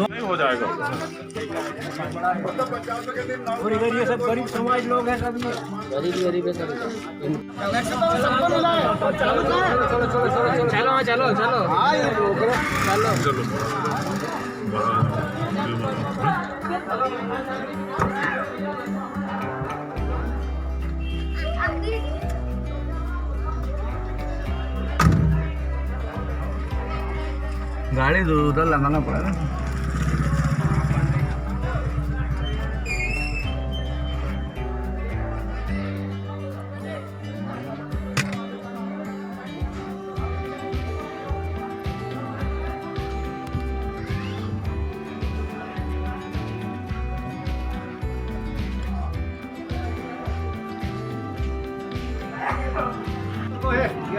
नहीं हो जाएगा। ये सब गरीब समाज लोग हैं, सब गरीब है सब। चलो चलो चलो चलो गाड़ी उधर लगाना पड़ेगा।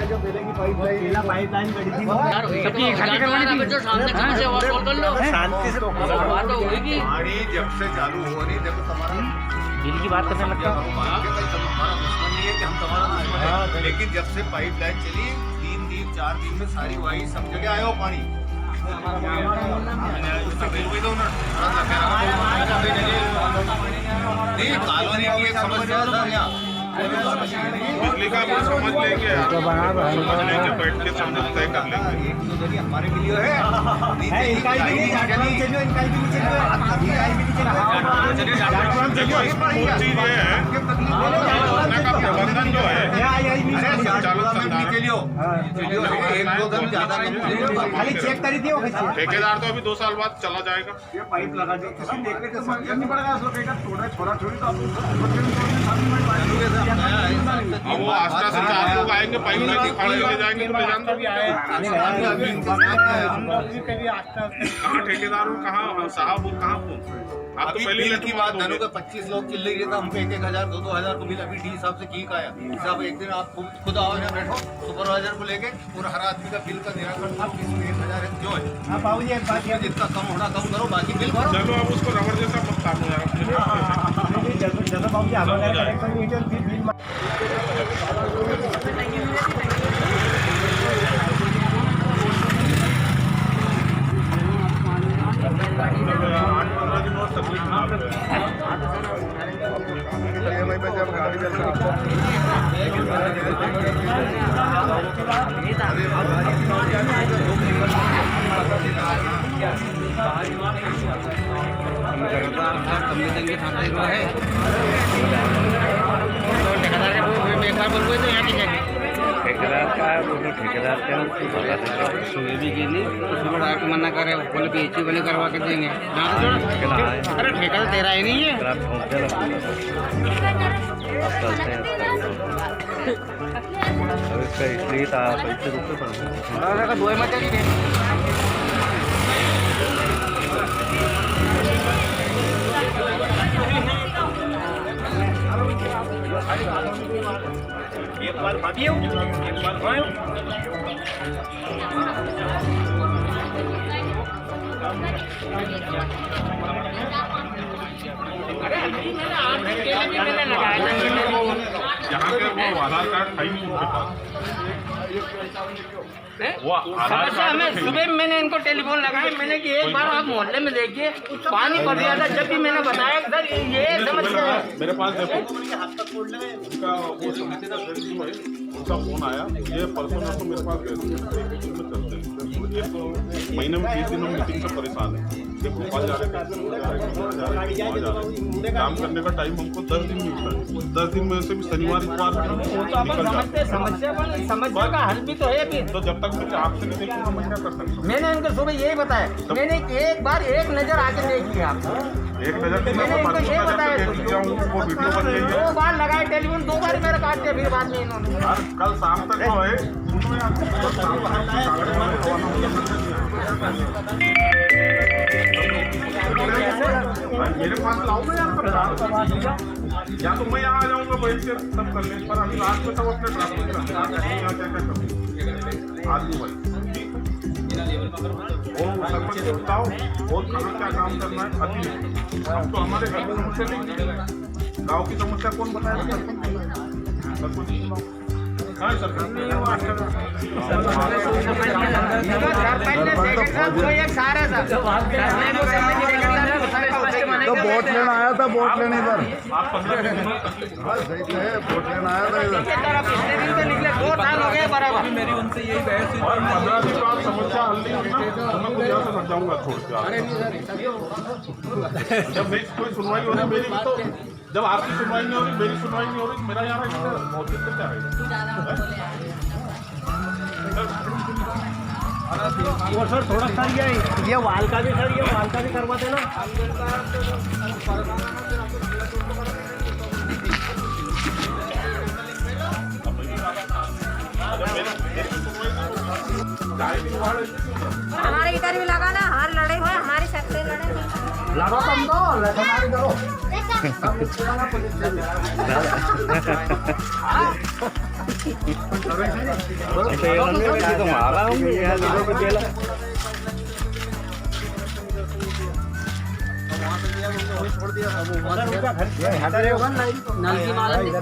जो पहले की पाइपलाइन करी थी शांति से बात होगी। पानी जब से चालू हो रही देखो तुम्हारा बिल की बात करने लगता हमारा दुश्मन नहीं है कि हम तुम्हारा दुश्मन है, लेकिन जब से पाइपलाइन चली 3 दिन 4 दिन में सारी वाही सब जगह आयो पानी। नहीं कॉलोनी की एक समस्या था यहाँ बिजली का भी समझ लेंगे, समझ लेंगे, बैठ के सामने तय कर लेंगे। हमारे लिए है देखो इसमें मूल चीज ये है योजना का प्रबंधन जो है संचालन संधारण के लिए 1-2 दिन ज्यादा खाली चेक करी थी। ठेकेदार तो अभी 2 साल बाद चला जाएगा। ये पाइप लगा दी किसी देखने के समझ नहीं पड़ेगा। छोड़ा छोड़ी तो अब वो आस्था से 4 लोग आएंगे, पाइप लेके खड़े ले जाएंगे तो ले जानते भी आए कहाँ ठेकेदार हो, कहाँ साहब हो, कहाँ फोन। आप तो पहले की बात धनु का 25 लोग चिल्ल रही था, हम पे 1,000 2,000 को बिल अभी डी हिसाब से ठीक आया। हिसाब एक दिन आप खुद आओ यहाँ बैठो सुपरवाइजर को लेके पूरा हर आदमी का बिल का निराकरण आप किसी 1,000 जो है जितना कम होना कम करो, बाकी बिल भरो। चलो अब उसको रबड़ जैसा मत काटो यार। ठेकेदार का सुबह भी की नहीं सुबह आके मना करे बोले पीछे वाले करवा के देंगे। अरे ठेका तो तेरा ही नहीं है। इसलिए पैसे रुपये पड़ा दो मत एक बार भाभी एक बार भाई यहाँ के वो आधार कार्ड था ही नहीं उनके पास। वो समस्या हमें सुबह मैंने इनको टेलीफोन लगाया, मैंने कि एक बार आप मोहल्ले में देखिए पानी पड़ गया था। जब भी मैंने बताया सर ये समस्या है मेरे पास देखो उनका वो समिति का उनका फोन आया, ये परसों तो मेरे पास गए थे, एक महीने में 20 दिन हम मीटिंग से परेशान है। देखो भोपाल जा रहे थे, काम करने का टाइम हमको 10 दिन मिलता है। 10 दिन में से भी शनिवार इतवार समस्या का हल भी तो है। तो जब तक मुझे आपसे नहीं देखूंगा मैं क्या कर सकता हूँ। मैंने इनको सुबह यही बताया, मैंने एक बार एक नजर आके देखी आपको, एक नजर से मैं वो वीडियो बन गई है। 2 बार लगाए टेलीफोन, 2 बार मेरे काट के फिर बात नहीं इन्होंने। कल शाम तक जो है मेरे पास लाओ ना यार, या तो मैं यहाँ आ जाऊँगा बैठ के सब कर लें, पर अभी रात में सब अपने आदमी भाई सरपंच को बताओ और क्या काम करना है। अति अब तो हमारे घर की समस्या नहीं, गाँव की समस्या कौन बताएगा? सरपंच हाँ सर तो वोट लेना आया था, वोट लेने इधर आप 15 दिन हाँ सही तो है, वोट लेना आया था इधर। निकले 2 साल हो गए बराबर। मेरी उनसे यही बहस हुई। और 15 दिन बाद समस्या हल नहीं होना तो मैं कुछ ऐसा समझाऊंगा छोड़ के। जब मेरी कोई सुनवाई हो रही मेरी तो, जब आपकी सुनवाई नहीं हो रही, मेरी सुनवाई नहीं हो रही, मेरा यहाँ बहुत दिक्कत क्या है। और सर थोड़ा सा ये वाल का भी सर, ये वाल का भी करवा देना। हमारे इधर भी लगा ना, हर लड़े हुए हमारी छत पे लड़े लगा तुम तो लड़ाई करो।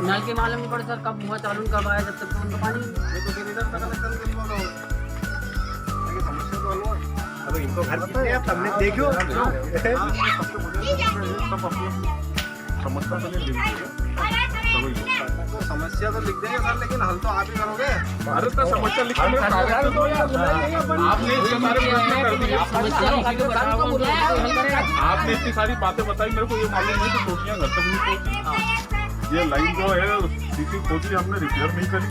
नल की मालूम नहीं पड़े सर कब हुआ चालू कब आया, जब तक तो उनका पानी इनको घर हमने देखो समस्या तो नहीं लिख समस्या तो लिख देंगे सर, लेकिन हल तो आप ही करोगे। अरे तो समस्या लिख आपने इतने सारे प्रश्न कर दिए, आपने इतनी सारी बातें बताई, मेरे को ये मालूम नहीं कि टोटियाँ घर तक नहीं पहुँची। ये लाइन जो है सीसी खोदी हमने रिपेयर नहीं करी,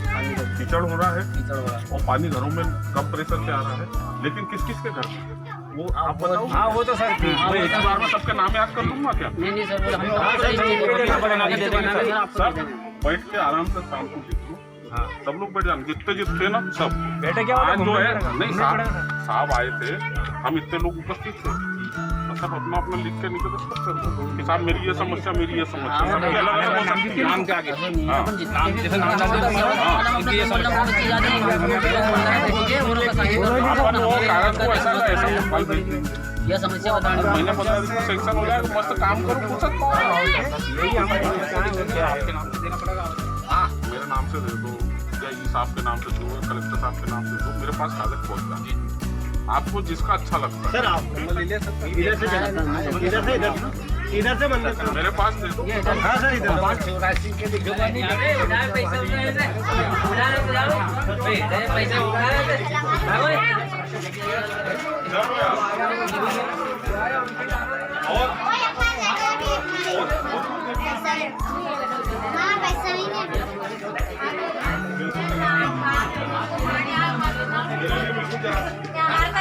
कीचड़ हो रहा है और पानी घरों में कम प्रेशर पे आ रहा है। लेकिन किस किस के घर वो आप बताओ। हाँ वो तो सर मैं एक बार में सबके नाम याद कर दूंगा क्या? नहीं सर सर बैठ के आराम से शाम को लिख लो। हाँ सब लोग बैठ जाए, जितने ना सब बेटे क्या आज जो है नहीं साहब आए थे, हम इतने लोग उपस्थित थे, सब अपना अपना लिख के निकल कि साहब मेरी ये समस्या, मेरी ये समस्या, सबकी अलग अलग हो सकती है। नाम क्या आगे कागज को ऐसा का ऐसा फल भेज देंगे, यह समस्या बताने महीने 15 दिन में सेक्शन हो जाएगा, मस्त काम करो, पूछ सकते हो। यही हमारे आपके नाम से देना पड़ेगा। हाँ मेरे नाम से दे दो या ई साहब के नाम से दो, कलेक्टर साहब के नाम से दो, मेरे पास कागज पहुँच जाए आपको जिसका अच्छा लगता है। सर आप इधर से इधर से मेरे पास दे दो। हाँ सर इधर हमारे को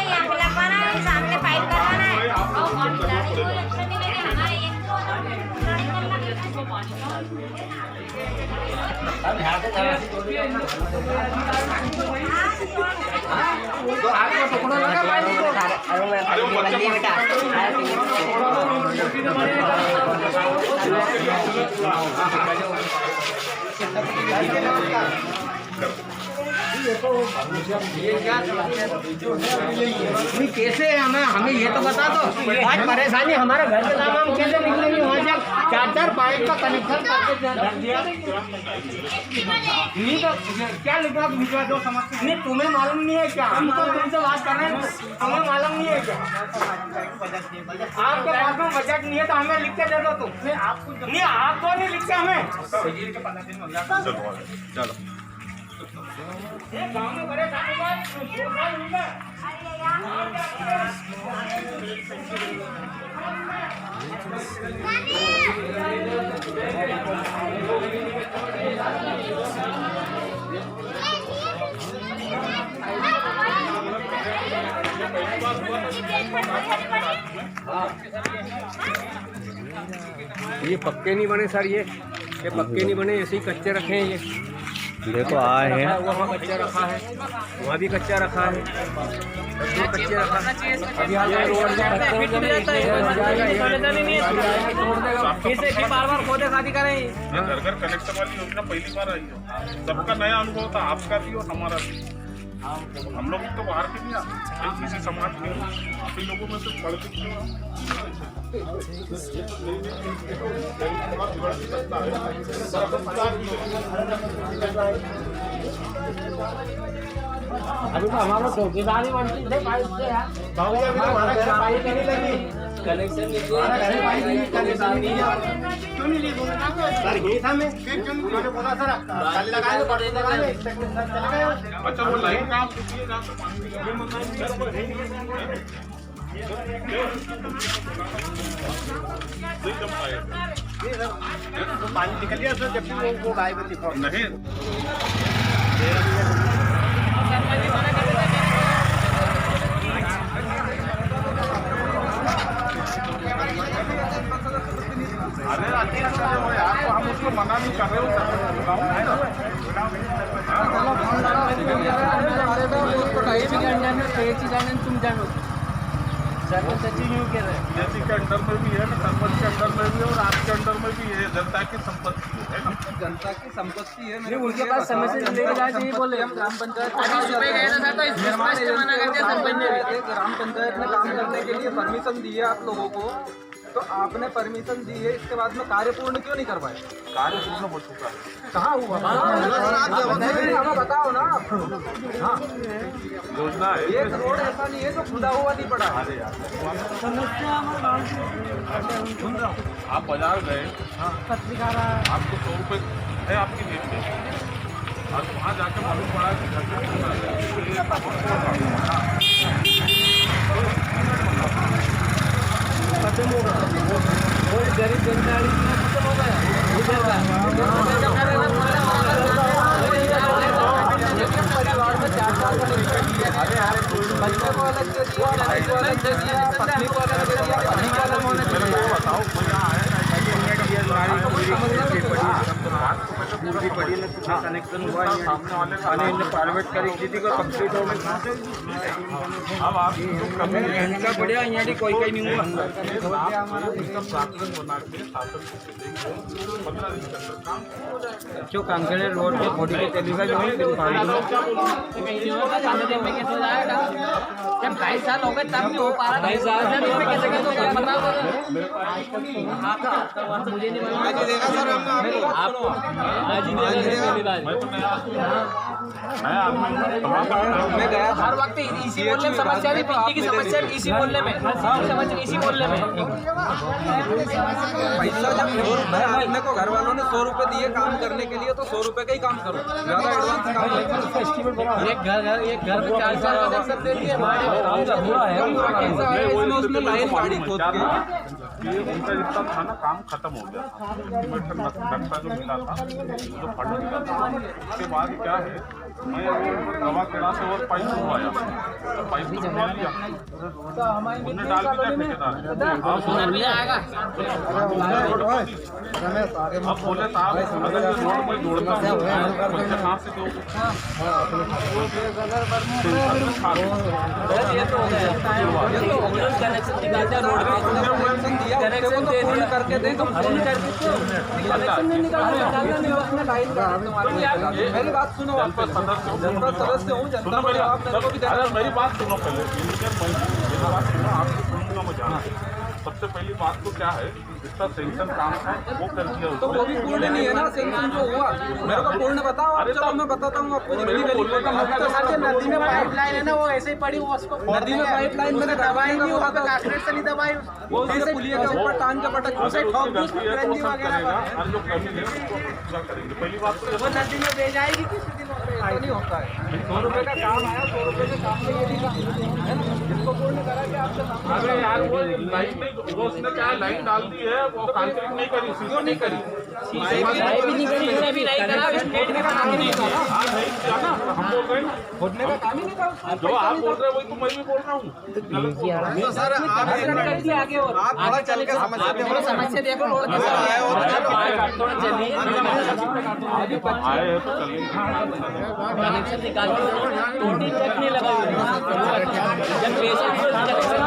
यहाँ पे लगवाना है, सामने पाइप करवाना है और गाड़ी को अच्छा नहीं लगे हमारे एक अरे वो बच्चे कैसे हमें ये तो बता दो। आज परेशानी हमारे घर के नाम हम कैसे निकलेंगे वहाँ से? 4 पाइप का कनेक्शन करके दिया नहीं तो क्या लिखवा भिजवा दो समझ नहीं। तुम्हें मालूम नहीं है क्या? हम तो तुमसे बात कर रहे हैं, तुम्हें मालूम नहीं है क्या? आपके पास में बजट नहीं है तो हमें लिख के दे दो। तुम नहीं आपको नहीं लिखते हमें। चलो गाँव में बड़े ये पक्के नहीं बने सर, ये पक्के नहीं बने, ऐसे ही कच्चे रखे हैं। ये देखो आए हैं वहाँ कच्चा रखा है, वहाँ भी कच्चा रखा है, सब कच्चे रखा है। अभी ये रोड फिर बार खोदे खादी करें। ये घर घर कनेक्शन वाली योजना पहली बार आई है, सबका नया अनुभव था, आपका भी और हमारा भी। हम लोग तो बाहर के नहीं आते, किसी समाज के आप ही लोगों में से पढ़ के क्यों अभी तो हमारा चौकीदारी बनती थे पाइप से यार बाबू जी, अभी तो हमारा घर पाइप नहीं लगी कनेक्शन हमारा घर पाइप नहीं कनेक्शन नहीं है क्यों नहीं ली सर यही था मैं फिर क्यों मैंने बोला सर कल लगाए तो परसों लगाए चले गए। अच्छा वो लाइन काम कीजिए ना तो पानी नहीं जम पाएगा तो पानी निकल गया सर जब वो गायब थी नहीं अरे यार तो हम उसको मना नहीं कर रहे जैसी के अंडर में भी है ना, सरपंच के अंडर में भी है और आपके अंडर में भी है। जनता की संपत्ति है ना, जनता की संपत्ति है। नहीं, उनके पास समय से लेके जाए चाहिए बोले। हम ग्राम पंचायत अभी सुबह गए था तो इसमें स्पष्ट मना करते हैं सरपंच ने भी। ग्राम पंचायत में काम करने के लिए परमिशन दी है आप लोगों को, तो आपने परमिशन दी है, इसके बाद में कार्य पूर्ण क्यों नहीं करवाए? कार्य पूर्ण हो चुका है। कहाँ हुआ? हमें बताओ ना। हाँ, योजना है एक रोड ऐसा नहीं है जो खुदा हुआ नहीं पड़ा। अरे यार आप बाजार गए, आपको 100 रुपये है आपकी जेब में और वहाँ जाकर मालूम पड़ा कि घर गरीब जनता खत्म हो गया। परिवार में 4 साल का बच्चे को अलग दे दिया, भाई को अलग दे दिया, पत्नी को अलग दे दिया, पति को अलग होने दे दिया। बताओ कनेक्शन हुआ सामने वाले प्राइवेट कनेक्टिविटी को कंप्लीट हो गई। अब आप इनका बढ़िया यहाँ की कोई नहीं हुआ। प्राकृत बना के शासन को 15 दिन के अंदर काम जो कांकेर रोड पे थोड़ी के तेलीगा जो है जब 2.5 साल हो गए तब नहीं हो पा रहा। 2.5 साल में कैसे कैसे बताओ मुझे नहीं मालूम। आज देखा सर हमने आपको आज ही पहली बार मैं तो नया आदमी मैं गया हर वक्त इसी मोहल्ले में समस्या भी बिजली की समस्या भी इसी मोहल्ले में समस्या इसी मोहल्ले में। पैसा जब अपने को घर वालों ने 100 रुपए दिए काम करने के लिए, तो 100 रुपए का ही काम करो, ज्यादा एडवांस काम नहीं करो। एक घर में 4 साल का देख सकते हैं। उसमें लाइन पाड़ी खोद के ये उनका जितना था ना काम खत्म हो गया था। नक्शा जो मिला था, जो फंड मिला था, उसके बाद क्या है मैं दवा केड़ा से और पाइप मंगवाया, पाइप तो ले लिया, उन्हें डाल दिया ठेकेदार। अब बोले साहब अगर ये रोड में जोड़ता हूँ बच्चे कहाँ से दो ये तो हो गया, ये तो कनेक्शन निकालते हैं रोड पे, कनेक्शन दे दिया करके दे तो फोन कर कनेक्शन नहीं निकालना। मेरी बात सुनो, जनपद सदस्य हूँ, जनता बड़ी आप मेरे को भी देना। मेरी बात सुनो पहले, मेरी बात सुनो, आपको सुनूंगा मैं जाना। सबसे पहली बात तो क्या है, जिसका सेंक्शन काम है वो कर दिया तो वो भी पूर्ण नहीं है ना सेंक्शन जो हुआ। मेरे को पूर्ण बताओ, अब चलो मैं बताता हूँ आपको। नदी में पाइपलाइन है ना, वो ऐसे ही पड़ी, वो उसको नदी में पाइपलाइन मैंने दबाई नहीं, वहाँ पे कांक्रीट से नहीं दबाई, वो ऐसे पुलिया के ऊपर टांग के पटक अगर उसे उसकी ठोक दी, गलती है तो वो सब वगैरह करेगा और जो कमी है उसको पूरा करेंगे। पहली बात तो वो नदी में दे जाएगी किसी दिन। ऐसा नहीं होता है। 100 रुपए का काम आया, 100 रुपए के काम में ये भी काम है ना, जिसको पूर्ण करा के आपसे काम। अरे यार वो लाइन नहीं, वो उसने क्या लाइन डाल दी है, वो कांक्रीट नहीं करी, सीधो नहीं करी, भी नहीं करा, स्टेट में काम ही नहीं करा। नहीं किया ना, हम बोल रहे हैं ना, खोदने का काम ही नहीं करा। जो आप बोल रहे हैं वही तो मैं भी बोल रहा हूँ। तो सर आगे और आगे चल के समस्या देखो रोड के थोड़ा चलिए आए हैं तो चलिए। कनेक्शन निकाल के टोटी तक नहीं लगा जब पेशेंट कनेक्शन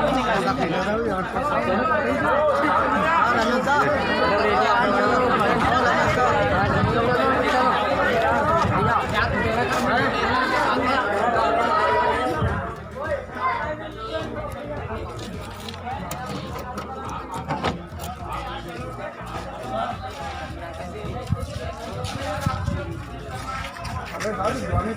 अरे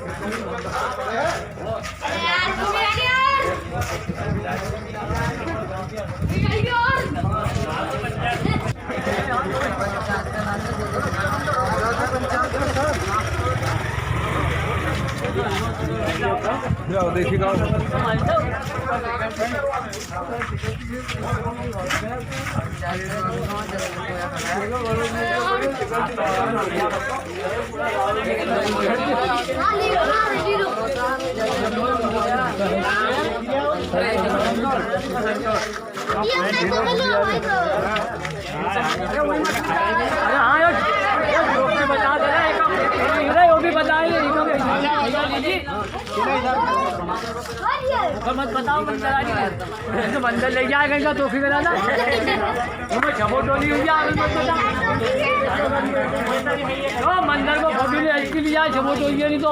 जाओ देसी गाँव मत बताओ मंदिर ले जाएगा तो फिर ना छबो टोली हुई मंदिर को फोटो ले लिया छबो टोली नहीं तो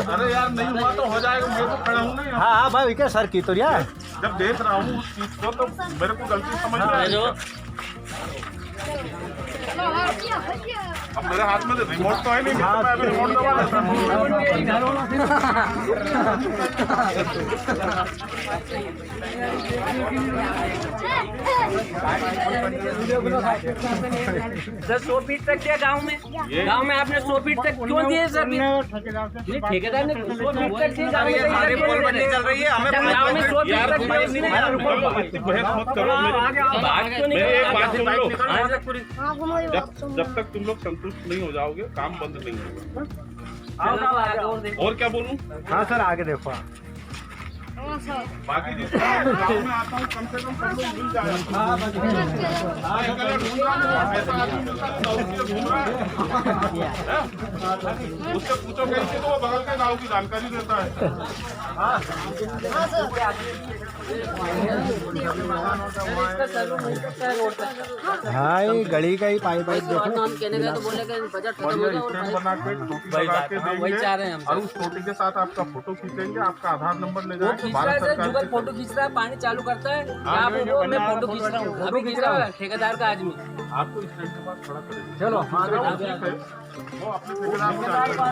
अरे यार नहीं हुआ तो हो जाएगा, मैं तो खड़ा हूँ ना। हाँ भाई क्या सर की तो यार जब देख रहा हूँ उस चीज को तो मेरे को गलती समझ में आई। अब मेरे हाथ में तो रिमोट तो है नहीं, तो मैं अभी रिमोट दबा लेता सर 100 फीट तक क्या गांव में आपने 100 फीट तक क्यों दिए सर? ठेकेदार ने 100 फीट तक दिए गांव में, हमारी पोल बंदी चल रही है, हमें गांव में 100 फीट तक जब तक तुम लोग संतुष्ट नहीं हो जाओगे काम बंद नहीं होगा। और क्या बोलूं? हाँ सर आगे देखो बाकी जिस गाँव में आता हूँ कम से कम सब लोग मिल जाए। उससे पूछो कैसे तो वो बगल के गाँव की जानकारी देता है। हाँ ये गली का ही पाइप देखो बना के टोटी लगा के देंगे और उस टोटी के साथ आपका फोटो खींचेंगे, आपका आधार नंबर ले जाएंगे। भारत सरकार फोटो खींच रहा है, पानी चालू करता है, मैं फोटो खींच रहा हूँ, अभी खींच रहा है ठेकेदार का आदमी। आपको इस टाइम के पास खड़ा करेंगे। चलो वो अपने ठेकेदार को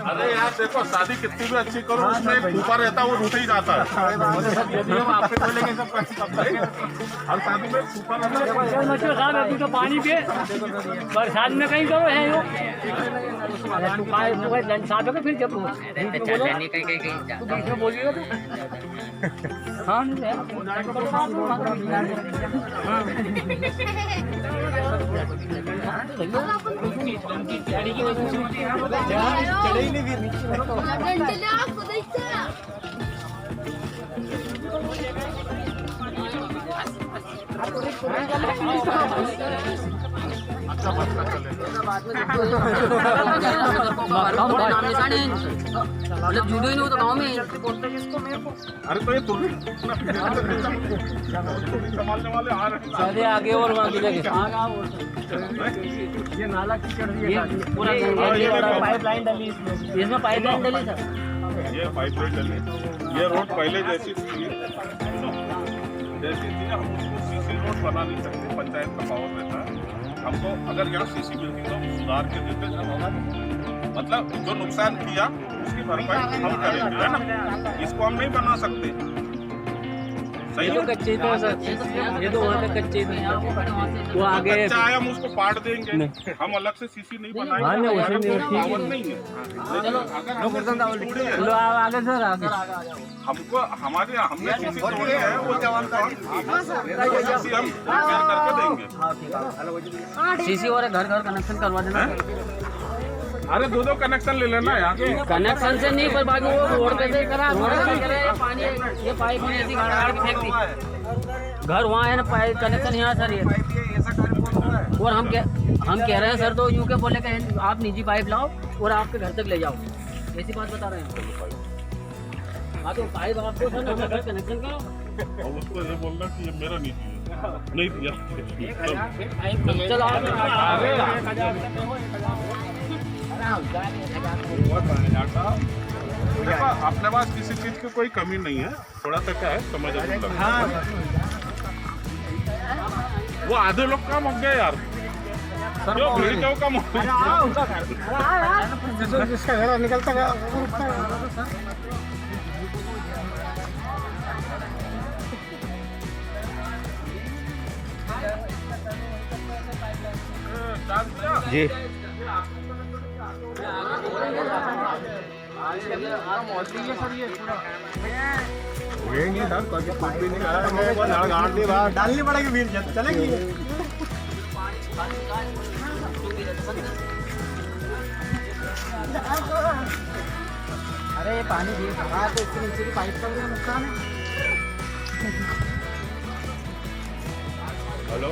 अरे यार देखो शादी कितनी भी अच्छी करो, उसमें एक ऊपर रहता है वो रूठ ही जाता है। आपसे बोलेंगे सब और शादी में ऊपर साहब अभी तो पानी पे बरसात में कहीं करो है साथ हो फिर जब बोलिएगा तो हाँ मतलब जूडो ही नहीं हो तो गाँव में। अरे तो ये संभालने वाले आ रहे हैं आगे और ये नाला कीचड़ पूरा पाइपलाइन डली इसमें पाइपलाइन डली सर। ये पाइपलाइन डली, ये रोड पहले जैसी थी हम उसको सीसी रोड बना नहीं सकते, पंचायत का पावर रहता है। हमको अगर यहाँ सीसी मिलती तो सुधार के देते, मतलब जो नुकसान किया उसकी भरपाई हम करेंगे, है ना। इसको हम नहीं बना सकते, सही है। कच्चे थे सर, ये तो वहाँ पे कच्चे थे, वो आगे कच्चा है हम उसको पाट देंगे, हम अलग से सीसी नहीं बनाएंगे, पावर नहीं है। लो आगे सर आगे हमको हमारे हमने सीसी तोड़े हैं, वो जवान सीसी हम रिपेयर करके देंगे। सीसी और घर घर कनेक्शन करवा देना। अरे दो कनेक्शन ले लेना यार। कनेक्शन से नहीं पर बाकी वो रोड कैसे करा, पानी ये पाइप में ऐसी गाड़ फेंक दी, घर वहाँ है ना, पाइप कनेक्शन यहाँ सर ये। और हम कह रहे हैं सर तो यूँ के बोले कि आप निजी पाइप लाओ और आपके घर तक ले जाओ, ऐसी बात बता रहे हैं। हाँ तो पाइप आपको सर ना घर कनेक्शन करो और उसको ये बोलना कि ये मेरा निजी है, नहीं दिया। चलो देखो अपने पास किसी चीज की कोई कमी नहीं है, थोड़ा सा क्या है समझ वो आधे लोग काम हो गए यार। जो भीड़ क्यों कम हो जिसका घर निकलता गया जी डालनी पड़ेगी भीड़ चलेगी अरे ये पानी भी हाँ तो इसके नीचे की पाइप का भी नुकसान है हेलो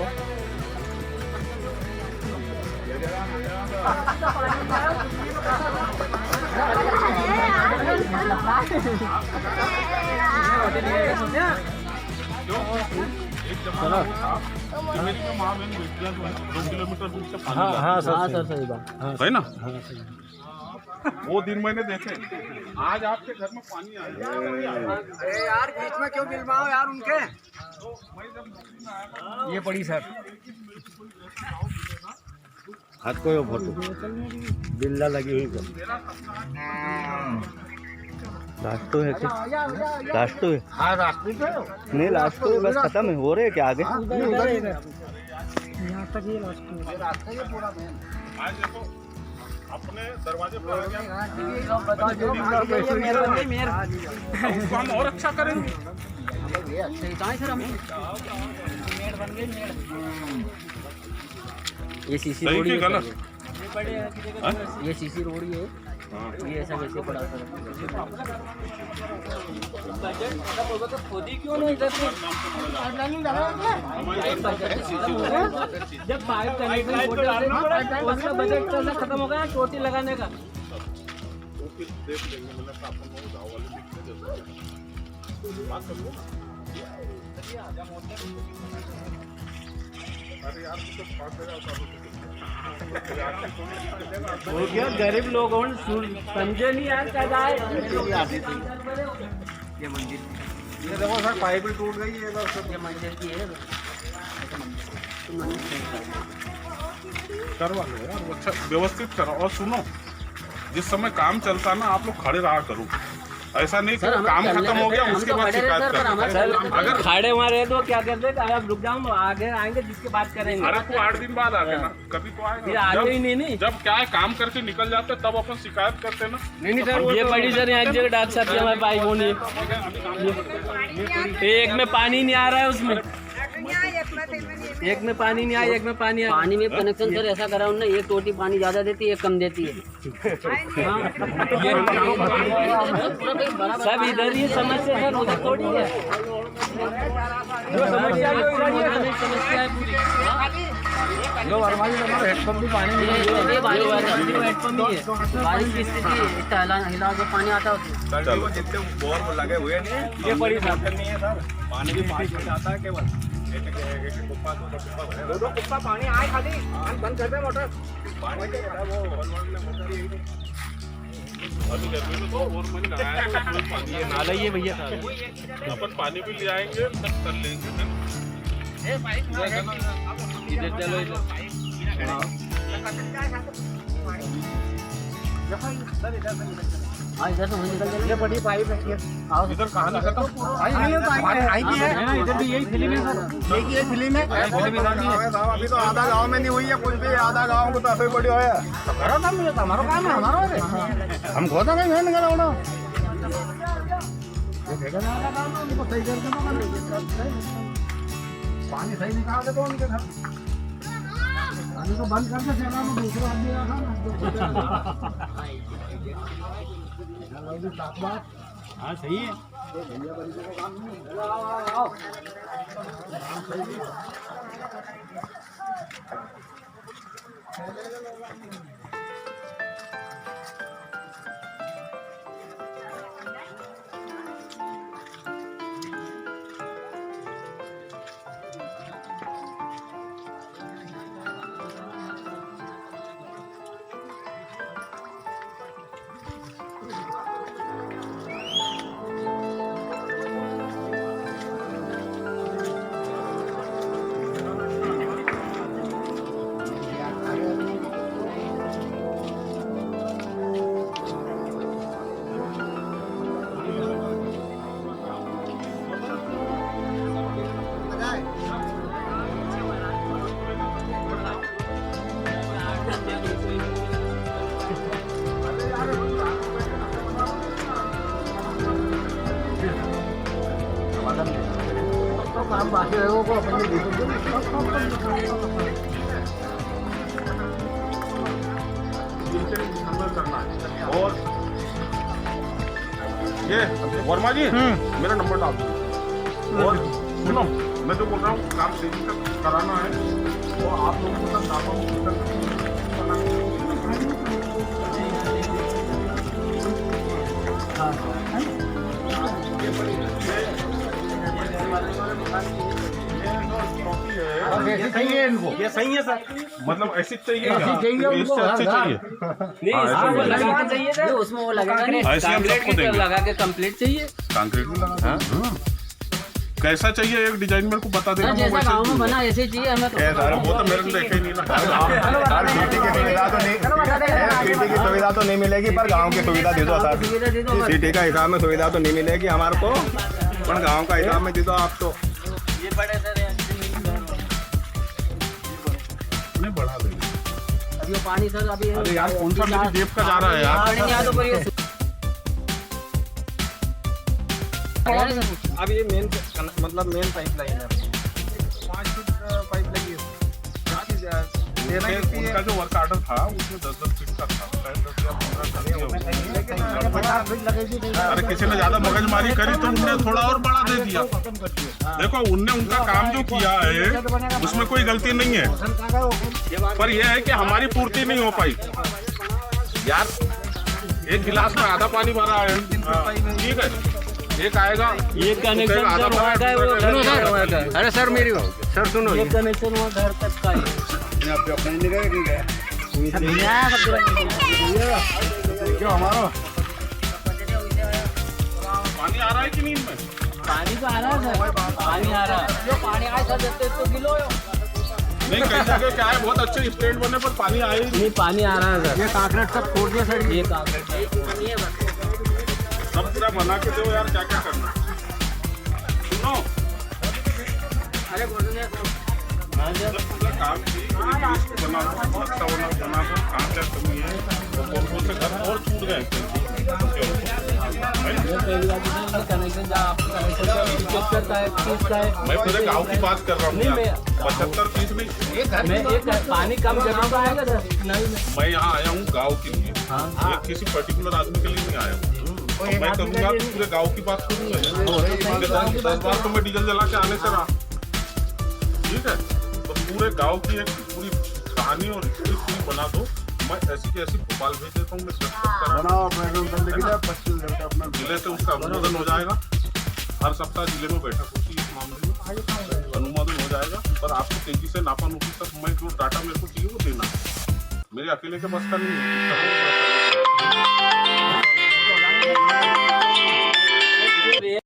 महाबेन 2 किलोमीटर दूर से पानी हाँ हाँ सर सही बात है ना। वो दिन मैंने देखे, आज आपके घर में पानी आया। अरे यार बीच में क्यों गिलवाओ यार उनके ये पड़ी सर हाथ को फोटो बिल्ला लगी हुई लास्ट तो है क्या? लास्ट तो है हाँ रास्ते पे नहीं, लास्ट तो है, बस खत्म है। हो रहे हैं क्या आगे? यहाँ तक ये रास्ता ये पूरा आज देखो अपने दरवाजे पर आ गया, उसको हम और अच्छा करेंगे। ये सीसी सही रोड कि ही गलत? है। ये सीसी रोड ही है। ये ऐसा कैसे पड़ा सर? जब पाइप उसका बजट चलना खत्म हो गया चोटी लगाने का। देख लेंगे, मतलब अपन को गाँव वाले दिखने देते बात कर लो। अरे यार तो 5,000 वो क्या गरीब लोग समझे नहीं यार क्या जाए। ये मंदिर, ये देखो सर पाइप भी टूट गई है बस। ये मंदिर की है। करवा लो यार, वो अच्छा व्यवस्थित करो। और सुनो, जिस समय काम चलता ना आप लोग खड़े रहा करो, ऐसा नहीं कि काम खत्म हो गया उसके बाद शिकायत करो। अगर खाड़े मारे तो क्या करते हैं, आप रुक जाओ आगे आएंगे जिसके बात करेंगे। अरे तो 8 दिन बाद आ गए ना, कभी तो ये आगे ही नहीं। जब क्या है काम करके निकल जाते तब अपन शिकायत करते ना। नहीं सर ये बड़ी सर एक जगह डाक सकते हमारे पाइप होनी, एक में पानी नहीं आ रहा है, उसमें एक में पानी नहीं आया, एक में पानी आया। पानी में कनेक्शन सर ऐसा करा उन्होंने, एक टोटी पानी ज्यादा देती है, एक कम देती है। सब इधर ही समस्या है, उधर थोड़ी है। जो समस्या है पूरी। हेडपम्प भी पानी ये हेडपम्प ही है। बारिश की स्थिति हिला के पानी आता है। चलो जितने बोर लगे हुए नहीं, ये बड़ी दिक्कत नहीं है सर। पानी भी 5 मिनट आता है केवल। दो कुप्पा पानी आए खाली, बंद कर दे मोटर। पानी अभी गर्मी में तो और मन लगाया है, उसमें पानी ये नाला ही है भैया। अपन पानी भी ले आएंगे तब कर लेंगे। इधर चलो इधर। हाँ इधर से वहीं निकल जाएंगे। ये बड़ी पाइप है इधर कहाँ निकलता? आई भी है इधर भी यही फिल्म है सर, एक ही फिल्म है। अभी तो आधा गांव में नहीं हुई है कुछ भी, आधा गांव को तो ऐसे बड़ी हुआ है। करो काम मुझे, हमारा काम है, हमारा हम खोदा नहीं है निकला होना। सही करके पानी सही निकाल दे तो उनके घर पानी को बंद करके चला में दूसरा आदमी रखा ना। हाँ सही है। हम बाकी लोगों को अपने करना है। और ये वर्मा जी मेरा नंबर डाल दो। और सुनो, मैं तो बोल रहा हूँ काम तेजी से कराना है तो आप लोगों के साथ सही है इनको, ये सही है सर। मतलब ऐसी चाहिए क्या? ऐसी चाहिए उनको, इससे अच्छी हाँ, चाहिए? नहीं इसमें वो लगा के चाहिए था, उसमें वो लगेगा नहीं, ऐसे हम सबको देंगे। लगा के कंप्लीट चाहिए। कंक्रीट में लगा कैसा चाहिए एक डिजाइन मेरे को बता देना। जैसा गाँव में बना ऐसे चाहिए हमें तो। वो तो मेरे को देखे ही नहीं ना। सिटी की सुविधा तो नहीं, सिटी की सुविधा तो नहीं मिलेगी, पर गांव की सुविधा दे दो सर। सिटी का हिसाब में सुविधा तो नहीं मिलेगी हमारे को, पर गांव का हिसाब में दे दो आप तो। ये बड़े सर नहीं बढ़ा देंगे। अभी वो पानी सर अभी अरे यार कौन सा मेरी जेब का जा रहा है यार। पानी नहीं आता पर ये अब ये मेन मतलब मेन पाइप लाइन है, 5 फीट पाइप लगी है। उनका जो वर्क ऑर्डर था उसमें 10-10 फीट का था, शायद 10 या 15। अरे किसी ने ज्यादा मगजमारी करी तो उनने थोड़ा और बड़ा दे दिया। देखो उनने उनका काम जो किया है उसमें कोई गलती नहीं है, पर यह है कि हमारी पूर्ति नहीं हो पाई यार। एक गिलास में आधा पानी भरा है, ठीक है, एक आएगा, एक कनेक्शन आधा भरा। अरे सर मेरी सर सुनो, एक कनेक्शन हुआ घर तक का ही। क्यों हमारा पानी आ रहा है कि नहीं इनमें? पानी तो आ रहा है सर, पानी आ रहा है। जो पानी आए सर देते तो किलो नहीं कई जगह क्या है बहुत अच्छे स्टैंड बनने पर पानी आए ही नहीं। नहीं, पानी आ रहा है सर। ये कांक्रीट सब छोड़ दिया सर। ये कांक्रीट सब पूरा बना के दो यार, क्या क्या करना। सुनो अरे जब पूरा काम की लिस्ट बना दो, नक्शा बना दो, कहाँ क्या कमी है, तो कौन से घर और छूट गए कनेक्शन चेक करता है, किस का है। मैं पूरे गांव की बात कर रहा हूँ यार, 75-30 नहीं। मैं एक पानी कम जगह पर आएगा सर। नहीं मैं यहाँ आया हूँ गांव के लिए, ये किसी पर्टिकुलर आदमी के लिए नहीं आया हूँ। मैं करूँगा तो पूरे गांव की बात करूँगा। 10 बार तो मैं डीजल जला के आने से रहा, ठीक है, तो पूरे गांव की एक पूरी कहानी और पूरी बना दो। मैं ऐसी की ऐसी भोपाल भेज देता हूँ, जिले से उसका अनुमोदन हो जाएगा। हर सप्ताह जिले में बैठक होती है इस मामले में, अनुमोदन हो जाएगा। पर आपको तेजी से नापानुकी तक मैं जो डाटा मेरे को चाहिए वो देना है, मेरे अकेले के बस का नहीं है।